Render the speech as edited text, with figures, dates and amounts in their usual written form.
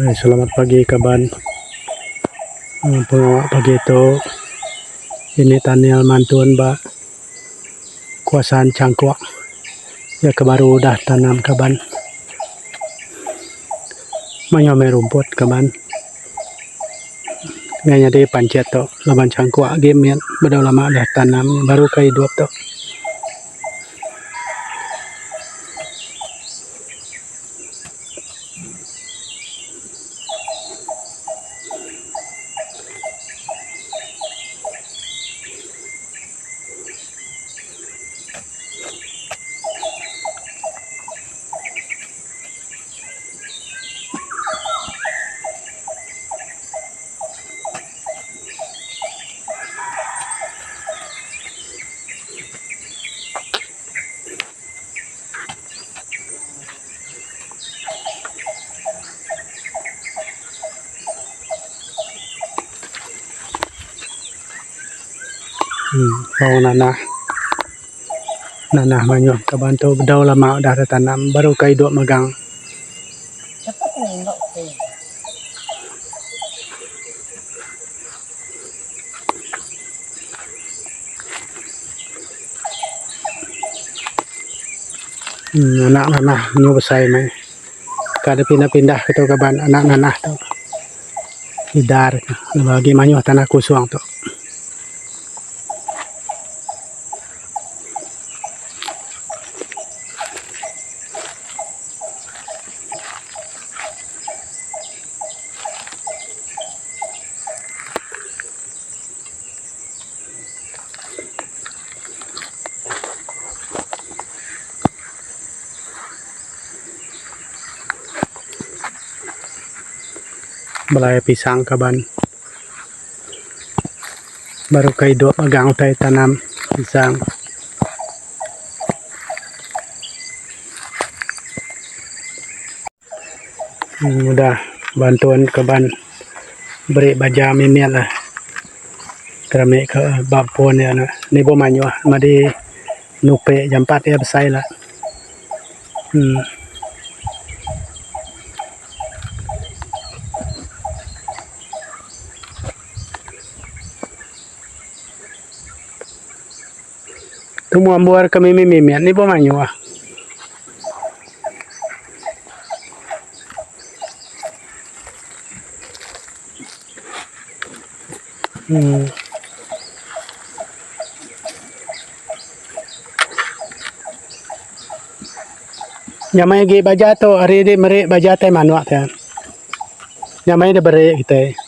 Selamat pagi kaban. Pengawa pagi itu ini Daniel Mantuan ba kuasaan cangkuak. Ya kebaru udah tanam kaban. Menyome rumput kaban. Nganya di pancet to laban cangkuak game ya. Beda lama dah tanam baru kai hidup to. Nanah banyak kaban tu bedau lama dah tanam baru kai duk megang. Anak nanah nyu besai mai. Kada pindah-pindah ke tu kaban anak nanah tu. Hidar bagi manyu tanah kosong tu. Balai pisang kaban baru kai duk megang utai tanam pisang. Udah bantuan kaban beri baja mimiat lah kerame ke bapon ya na ni bo manyu madi nupe jam 4 ya besai lah. Tu mu ambuar kami mimiat ni bo manyu ah. Nyamai ge baja to hari de mere baja te manuak te. Nyamai de bere kita.